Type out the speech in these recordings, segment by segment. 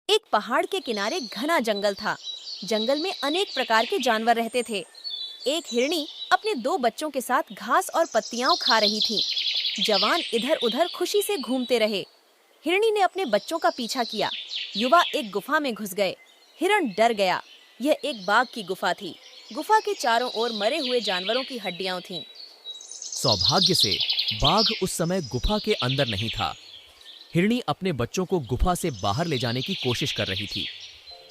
एक पहाड़ के किनारे घना जंगल था। जंगल में अनेक प्रकार के जानवर रहते थे। एक हिरनी अपने दो बच्चों के साथ घास और पत्तियां खा रही थी। जवान इधर उधर खुशी से घूमते रहे। हिरनी ने अपने बच्चों का पीछा किया। युवा एक गुफा में घुस गए। हिरण डर गया। यह एक बाघ की गुफा थी। गुफा के चारों ओर मरे हुए जानवरों की हड्डियां थीं। सौभाग्य से बाघ उस समय गुफा के अंदर नहीं था। हिरनी अपने बच्चों को गुफा से बाहर ले जाने की कोशिश कर रही थी।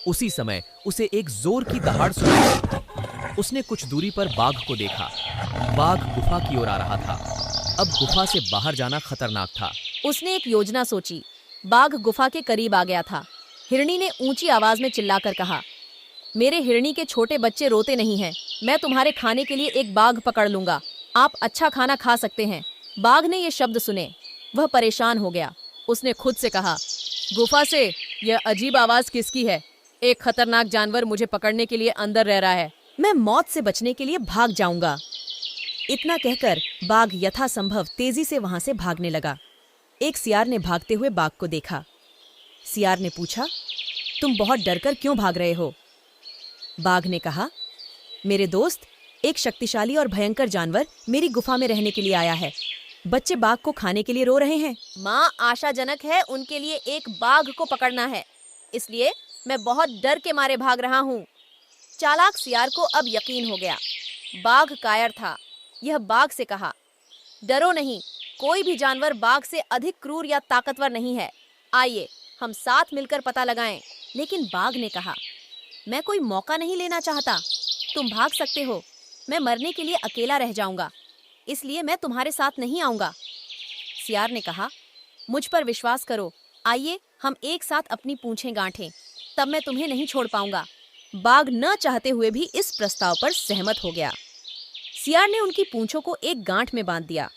उसी समय उसे एक जोर की दहाड़ सुनाई। उसने कुछ दूरी पर बाघ को देखा। बाघ गुफा की ओर आ रहा था। अब गुफा से बाहर जाना खतरनाक था। उसने एक योजना सोची। बाघ गुफा के करीब आ गया था। हिरनी ने ऊंची आवाज में चिल्लाकर कहा, मेरे हिरनी के छोटे बच्चे रोते नहीं हैं। मैं तुम्हारे खाने के लिए एक बाघ पकड़ लूंगा। आप अच्छा खाना खा सकते हैं। बाघ ने ये शब्द सुने। वह परेशान हो गया। उसने खुद से कहा, गुफा से यह अजीब आवाज किसकी है? एक खतरनाक जानवर मुझे पकड़ने के लिए अंदर रह रहा है। मैं मौत से बचने के लिए भाग जाऊंगा। इतना कहकर बाघ यथासंभव तेजी से वहां से भागने लगा। एक सियार ने भागते हुए बाघ को देखा। सियार ने पूछा, तुम बहुत डरकर क्यों भाग रहे हो? बाघ ने कहा, मेरे दोस्त, एक शक्तिशाली और भयंकर जानवर मेरी गुफा में रहने के लिए आया है। बच्चे बाघ को खाने के लिए रो रहे हैं। माँ आशाजनक है, उनके लिए एक बाघ को पकड़ना है, इसलिए मैं बहुत डर के मारे भाग रहा हूँ। चालाक सियार को अब यकीन हो गया। बाघ कायर था। यह बाघ से कहा, डरो नहीं, कोई भी जानवर बाघ से अधिक क्रूर या ताकतवर नहीं है। आइए हम साथ मिलकर पता लगाएं। लेकिन बाघ ने कहा, मैं कोई मौका नहीं लेना चाहता। तुम भाग सकते हो, मैं मरने के लिए अकेला रह जाऊंगा, इसलिए मैं तुम्हारे साथ नहीं आऊंगा। सियार ने कहा, मुझ पर विश्वास करो, आइए हम एक साथ अपनी पूंछें गांठें, तब मैं तुम्हें नहीं छोड़ पाऊंगा। बाघ न चाहते हुए भी इस प्रस्ताव पर सहमत हो गया। सियार ने उनकी पूंछों को एक गांठ में बांध दिया।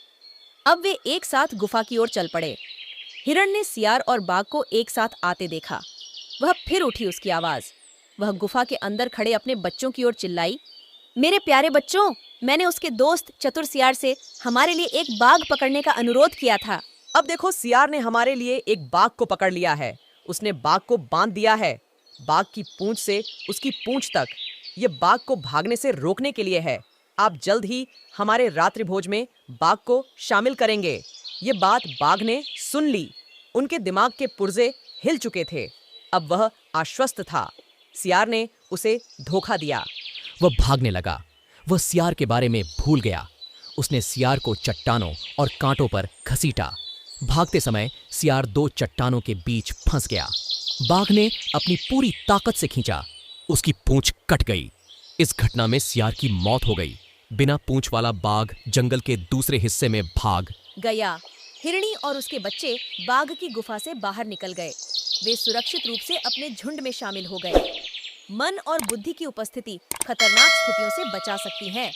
अब वे एक साथ गुफा की ओर चल पड़े। हिरण ने सियार और बाघ को एक साथ आते देखा। वह फिर उठी उसकी आवाज। वह गुफा के अंदर खड़े अपने बच्चों की ओर चिल्लाई, मेरे प्यारे बच्चों, मैंने उसके दोस्त चतुर सियार से हमारे लिए एक बाघ पकड़ने का अनुरोध किया था। अब देखो, सियार ने हमारे लिए एक बाघ को पकड़ लिया है। उसने बाघ को बांध दिया है। बाघ की पूंछ से उसकी पूंछ तक। ये बाघ को भागने से रोकने के लिए है। आप जल्द ही हमारे रात्रि भोज में बाघ को शामिल करेंगे। ये बात बाघ ने सुन ली। उनके दिमाग के पुर्जे हिल चुके थे। अब वह आश्वस्त था। सियार ने उसे धोखा दिया। वह भागने लगा। वह सियार के बारे में भूल गया। उसने सियार को चट्टानों और कांटों पर घसीटा। भागते समय सियार दो चट्टानों के बीच फंस गया। बाघ ने अपनी पूरी ताकत से खींचा। उसकी पूंछ कट गई। इस घटना में सियार की मौत हो गई। बिना पूंछ वाला बाघ जंगल के दूसरे हिस्से में भाग गया। हिरनी और उसके बच्चे बाघ की गुफा से बाहर निकल गए। वे सुरक्षित रूप से अपने झुंड में शामिल हो गए। मन और बुद्धि की उपस्थिति खतरनाक स्थितियों से बचा सकती है।